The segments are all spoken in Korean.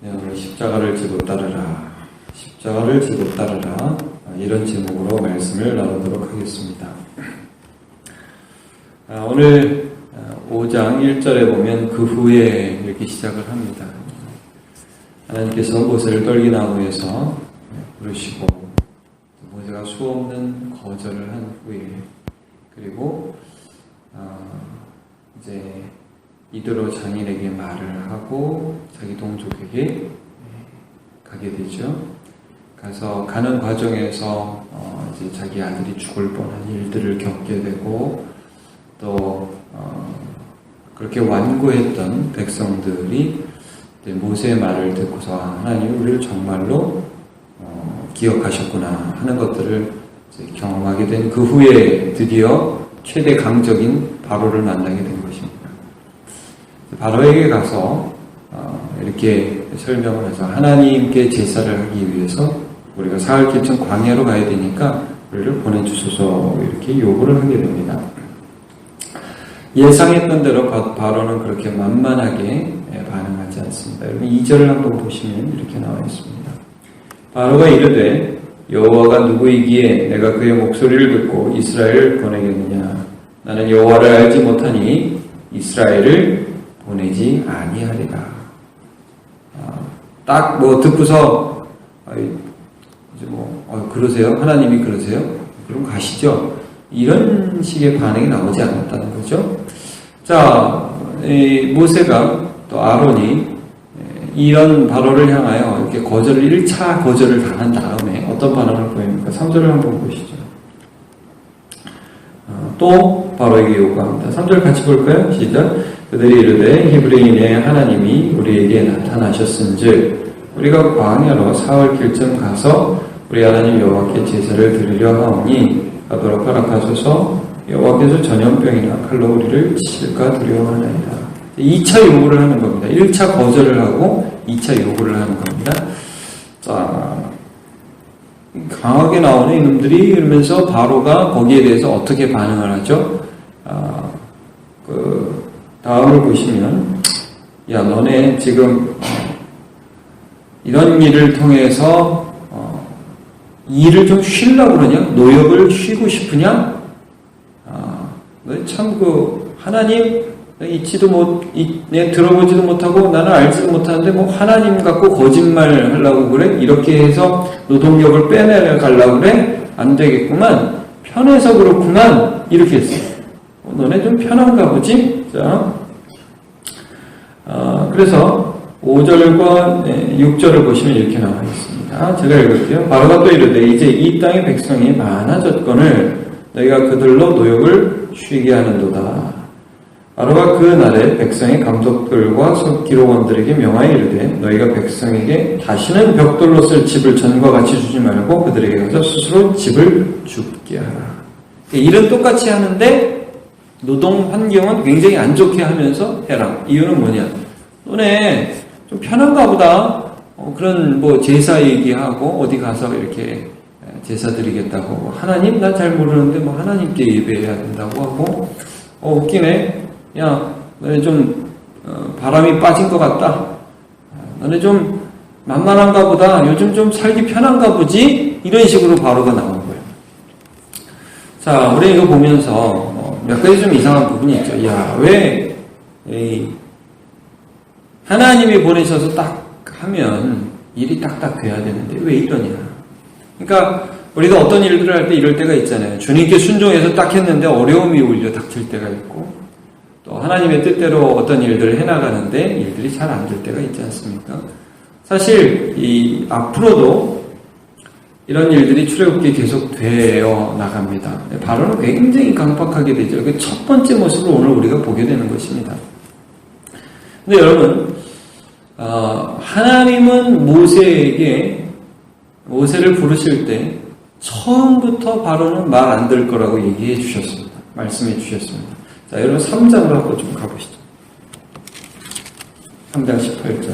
네, 오늘 십자가를 지고 따르라, 십자가를 지고 따르라, 이런 제목으로 말씀을 나누도록 하겠습니다. 오늘 5장 1절에 보면 그 후에 이렇게 시작을 합니다. 하나님께서 모세를 떨기나무에서 부르시고 모세가 수없는 거절을 한 후에, 그리고 이제 이드로 장인에게 말을 하고 자기 동족에게 가게 되죠. 가서 가는 과정에서 이제 자기 아들이 죽을 뻔한 일들을 겪게 되고, 또 그렇게 완고했던 백성들이 모세의 말을 듣고서 하나님 우리를 정말로 기억하셨구나 하는 것들을 이제 경험하게 된 그 후에 드디어 최대 강적인 바로를 만나게 된 것입니다. 바로에게 가서 이렇게 설명을 해서 하나님께 제사를 하기 위해서 우리가 사흘 길쯤 광야로 가야 되니까 우리를 보내주소서 이렇게 요구를 하게 됩니다. 예상했던 대로 바로는 그렇게 만만하게 반응하지 않습니다. 여러분 2절을 한번 보시면 이렇게 나와 있습니다. 바로가 이르되 여호와가 누구이기에 내가 그의 목소리를 듣고 이스라엘을 보내겠느냐. 나는 여호와를 알지 못하니 이스라엘을 보내지 아니하리라. 딱 듣고서 이제 그러세요? 하나님이 그러세요? 그럼 가시죠. 이런 식의 반응이 나오지 않았다는 거죠. 자, 모세가 또 아론이 이런 바로를 향하여 이렇게 거절을 1차 거절을 당한 다음에 어떤 반응을 보입니까? 3절을 한번 보시죠. 또 바로에게 요구합니다. 3절 같이 볼까요? 시작. 그들이 이르되 히브리인의 하나님이 우리에게 나타나셨은즉 우리가 광야로 사흘 길쯤 가서 우리 하나님 여호와께 제사를 드리려 하오니 가도록 허락하소서. 여호와께서 전염병이나 칼로 우리를 치실까 두려워하나이다. 2차 요구를 하는 겁니다. 1차 거절을 하고 2차 요구를 하는 겁니다. 자, 강하게 나오는 이놈들이 이러면서 바로가 거기에 대해서 어떻게 반응을 하죠? 다음을 보시면, 야, 너네 지금 이런 일을 통해서 일을 좀 쉬려고 그러냐? 노역을 쉬고 싶으냐? 너 참 하나님 들어보지도 못하고 나는 알지도 못하는데 하나님 갖고 거짓말 하려고 그래? 이렇게 해서 노동력을 빼내가려고 그래? 안 되겠구만. 편해서 그렇구만. 이렇게 했어요. 너네 좀 편한가 보지? 자, 그래서 5절과 6절을 보시면 이렇게 나와 있습니다. 제가 읽을게요. 바로가 또 이르되 이제 이 땅의 백성이 많아졌거늘 너희가 그들로 노역을 쉬게 하는도다. 바로가 그 날에 백성의 감독들과 기록원들에게 명하여 이르되 너희가 백성에게 다시는 벽돌로 쓸 집을 전과 같이 주지 말고 그들에게 가서 스스로 집을 줍게 하라. 일은 똑같이 하는데 노동 환경은 굉장히 안 좋게 하면서 해라. 이유는 뭐냐? 너네 좀 편한가 보다. 그런 제사 얘기하고 어디 가서 이렇게 제사 드리겠다고 하나님 나 잘 모르는데 하나님께 예배해야 된다고 하고 웃기네. 야, 너네 좀 바람이 빠진 것 같다. 너네 좀 만만한가 보다. 요즘 좀 살기 편한가 보지? 이런 식으로 바로가 나온 거예요. 자, 우리 이거 보면서 몇 가지 좀 이상한 부분이 있죠. 야, 왜 하나님이 보내셔서 딱 하면 일이 딱딱 돼야 되는데 왜 이러냐. 그러니까 우리가 어떤 일들을 할 때 이럴 때가 있잖아요. 주님께 순종해서 딱 했는데 어려움이 오히려 닥칠 때가 있고, 또 하나님의 뜻대로 어떤 일들을 해나가는데 일들이 잘 안 될 때가 있지 않습니까? 사실 앞으로도 이런 일들이 출애굽기에 계속 되어 나갑니다. 바로는 굉장히 강박하게 되죠. 그 첫 번째 모습을 오늘 우리가 보게 되는 것입니다. 근데 여러분, 하나님은 모세를 부르실 때 처음부터 바로는 말 안 들 거라고 얘기해 주셨습니다. 말씀해 주셨습니다. 자, 여러분 3장으로 한번 좀 가보시죠. 3장 18절.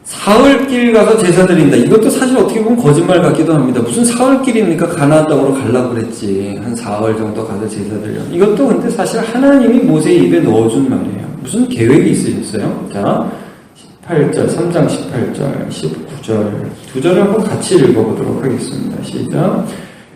사흘 사흘길 가서 제사 드린다. 이것도 사실 어떻게 보면 거짓말 같기도 합니다. 무슨 사흘길입니까? 가나안 땅으로 가려고 그랬지. 한 4월 정도 가서 제사 드려. 이것도 근데 사실 하나님이 모세 입에 넣어준 말이에요. 무슨 계획이 있으셨어요? 자, 18절, 3장 18절, 19절, 두 절을 한번 같이 읽어보도록 하겠습니다. 시작.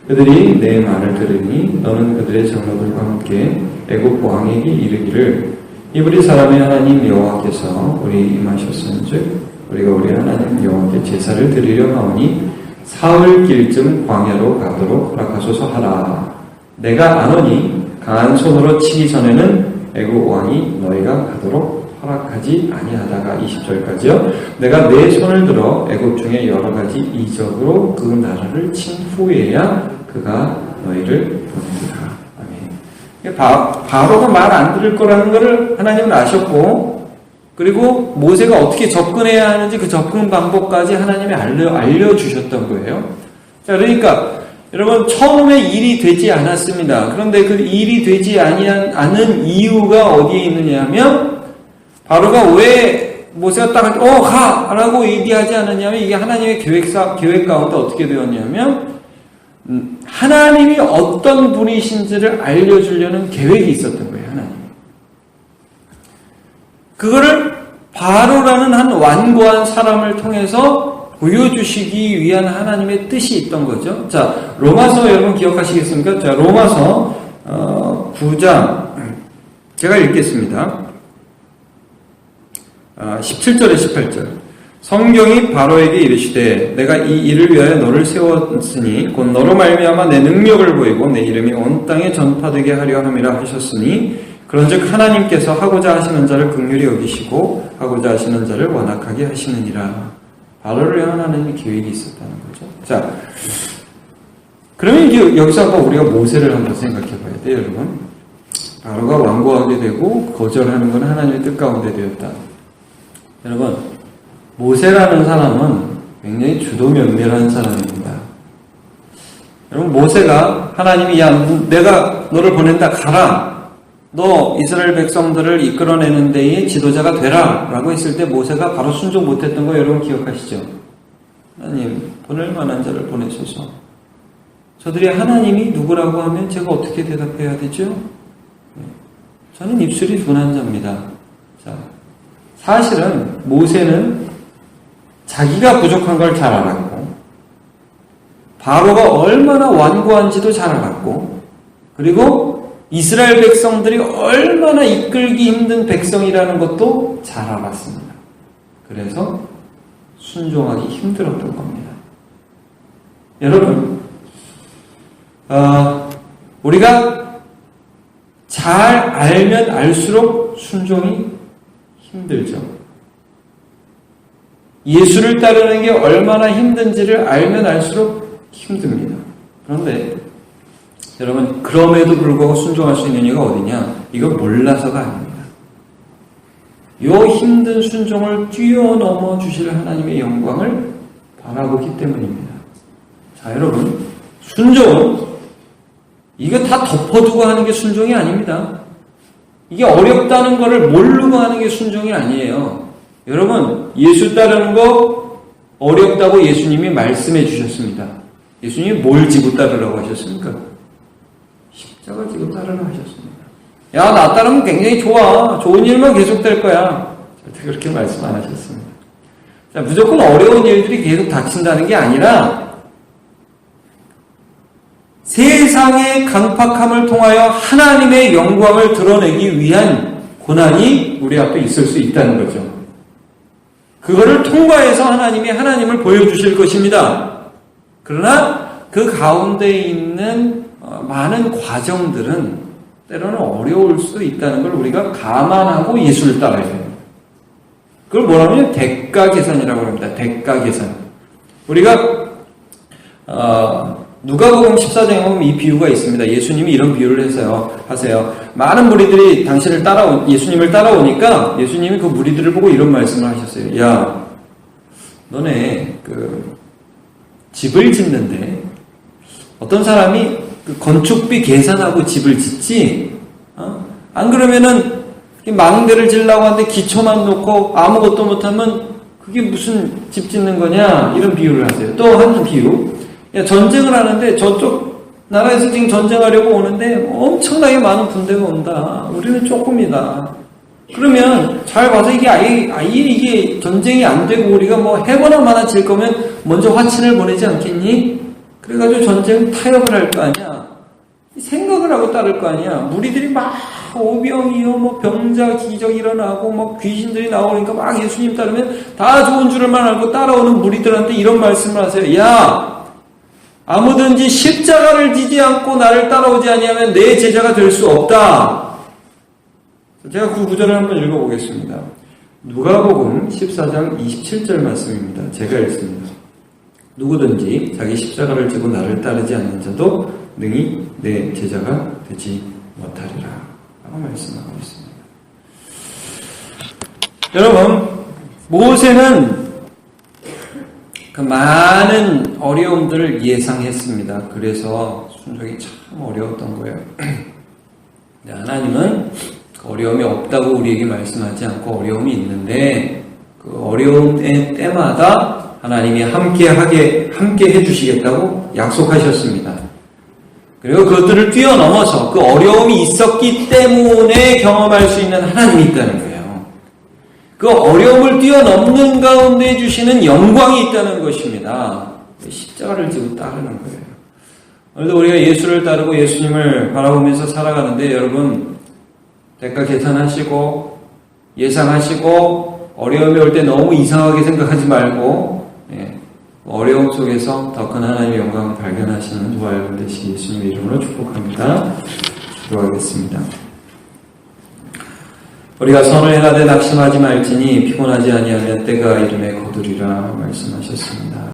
그들이 내 말을 들으니 너는 그들의 장로들과 함께 애굽 왕에게 이르기를 이브리 사람의 하나님 여호와께서 우리 임하셨은즉 우리가 우리 하나님 여호와께 제사를 드리려 하오니 사흘길쯤 광야로 가도록 허락하소서 하라. 내가 아노니 강한 손으로 치기 전에는 애굽 왕이 너희가 가도록 허락하지 아니하다가 20절까지요. 내가 내 손을 들어 애굽 중에 여러 가지 이적으로 그 나라를 친 후에야 그가 너희를 보내리라. 아멘. 바로가 말 안 들을 거라는 것을 하나님은 아셨고, 그리고 모세가 어떻게 접근해야 하는지 그 접근 방법까지 하나님이 알려주셨던 거예요. 자, 그러니까 여러분, 처음에 일이 되지 않았습니다. 그런데 그 일이 되지 않은 이유가 어디에 있느냐 하면, 바로가 왜 모세가 딱 가! 라고 얘기하지 않았냐면, 이게 하나님의 계획 가운데 어떻게 되었냐면, 하나님이 어떤 분이신지를 알려주려는 계획이 있었던 거예요, 하나님. 그거를 바로라는 한 완고한 사람을 통해서 보여주시기 위한 하나님의 뜻이 있던 거죠. 자, 로마서 여러분 기억하시겠습니까? 자, 로마서 9장 제가 읽겠습니다. 17절에 18절. 성경이 바로에게 이르시되 내가 이 일을 위하여 너를 세웠으니 곧 너로 말미암아 내 능력을 보이고 내 이름이 온 땅에 전파되게 하려 함이라 하셨으니 그런즉 하나님께서 하고자 하시는 자를 긍휼히 여기시고 하고자 하시는 자를 완악하게 하시느니라. 바로를 향한 하나님의 계획이 있었다는 거죠. 자, 그러면 이제 여기서 한번 우리가 모세를 한번 생각해 봐야 돼요, 여러분. 바로가 완고하게 되고 거절하는 건 하나님의 뜻 가운데 되었다. 여러분, 모세라는 사람은 굉장히 주도면밀한 사람입니다. 여러분, 모세가 하나님이 내가 너를 보낸다, 가라. 너 이스라엘 백성들을 이끌어내는 데에 지도자가 되라 라고 했을 때 모세가 바로 순종 못했던 거 여러분 기억하시죠? 하나님, 보낼 만한 자를 보내소서. 저들이 하나님이 누구라고 하면 제가 어떻게 대답해야 되죠? 저는 입술이 둔한 자입니다. 자, 사실은 모세는 자기가 부족한 걸 잘 알았고, 바로가 얼마나 완고한지도 잘 알았고, 그리고 이스라엘 백성들이 얼마나 이끌기 힘든 백성이라는 것도 잘 알았습니다. 그래서 순종하기 힘들었던 겁니다. 여러분, 우리가 잘 알면 알수록 순종이 힘들죠. 예수를 따르는 게 얼마나 힘든지를 알면 알수록 힘듭니다. 그런데 여러분, 그럼에도 불구하고 순종할 수 있는 이유가 어디냐? 이거 몰라서가 아닙니다. 이 힘든 순종을 뛰어넘어 주실 하나님의 영광을 바라보기 때문입니다. 자, 여러분, 순종은 이거 다 덮어두고 하는 게 순종이 아닙니다. 이게 어렵다는 것을 모르고 하는 게 순종이 아니에요. 여러분, 예수 따르는 거 어렵다고 예수님이 말씀해 주셨습니다. 예수님이 뭘 지고 따르라고 하셨습니까? 십자가 지고 따르라 하셨습니다. 야, 나 따르면 굉장히 좋아. 좋은 일만 계속될 거야. 절대 그렇게 말씀 안 하셨습니다. 자, 무조건 어려운 일들이 계속 닥친다는 게 아니라 세상의 강팍함을 통하여 하나님의 영광을 드러내기 위한 고난이 우리 앞에 있을 수 있다는 거죠. 그거를 통과해서 하나님이 하나님을 보여주실 것입니다. 그러나 그 가운데 있는 많은 과정들은 때로는 어려울 수 있다는 걸 우리가 감안하고 예수를 따라야 됩니다. 그걸 뭐라고 하면 대가 계산이라고 합니다. 대가 계산. 우리가 누가복음 14장에 보면 이 비유가 있습니다. 예수님이 이런 비유를 하세요. 많은 무리들이 예수님을 따라오니까 예수님이 그 무리들을 보고 이런 말씀을 하셨어요. 야, 너네 집을 짓는데 어떤 사람이 그 건축비 계산하고 집을 짓지? 안 그러면은 망대를 지으려고 하는데 기초만 놓고 아무것도 못하면 그게 무슨 집 짓는 거냐? 이런 비유를 하세요. 또 한 비유. 전쟁을 하는데 저쪽 나라에서 지금 전쟁하려고 오는데 엄청나게 많은 군대가 온다. 우리는 조금이다. 그러면 잘 봐서 이게 아예 이게 전쟁이 안 되고 우리가 뭐 해거나 마나 질 거면 먼저 화친을 보내지 않겠니? 그래가지고 전쟁 타협을 할 거 아니야. 생각을 하고 따를 거 아니야. 무리들이 막 오병이요, 뭐 병자 기적 일어나고 막 귀신들이 나오니까 막 예수님 따르면 다 좋은 줄만 알고 따라오는 무리들한테 이런 말씀을 하세요. 야, 아무든지 십자가를 지지 않고 나를 따라오지 아니하면 내 제자가 될 수 없다. 제가 그 구절을 한번 읽어보겠습니다. 누가복음 14장 27절 말씀입니다. 제가 읽습니다. 누구든지 자기 십자가를 지고 나를 따르지 않는 자도 능히 내 제자가 되지 못하리라 라고 말씀하고 있습니다. 여러분, 모세는 그 많은 어려움들을 예상했습니다. 그래서 순종이 참 어려웠던 거예요. 하나님은 그 어려움이 없다고 우리에게 말씀하지 않고 어려움이 있는데 그 어려움의 때마다 하나님이 함께 해주시겠다고 약속하셨습니다. 그리고 그것들을 뛰어넘어서 그 어려움이 있었기 때문에 경험할 수 있는 하나님이 있다는 거예요. 그 어려움을 뛰어넘는 가운데 주시는 영광이 있다는 것입니다. 십자가를 지고 따르는 거예요. 오늘도 우리가 예수를 따르고 예수님을 바라보면서 살아가는데 여러분 대가 계산하시고 예상하시고 어려움이 올 때 너무 이상하게 생각하지 말고 어려움 속에서 더 큰 하나님의 영광을 발견하시는 저와 여러분 되시기 예수님의 이름으로 축복합니다. 기도하겠습니다. 우리가 선을 행하되 낙심하지 말지니 피곤하지 아니하면 때가 이름에 거두리라 말씀하셨습니다.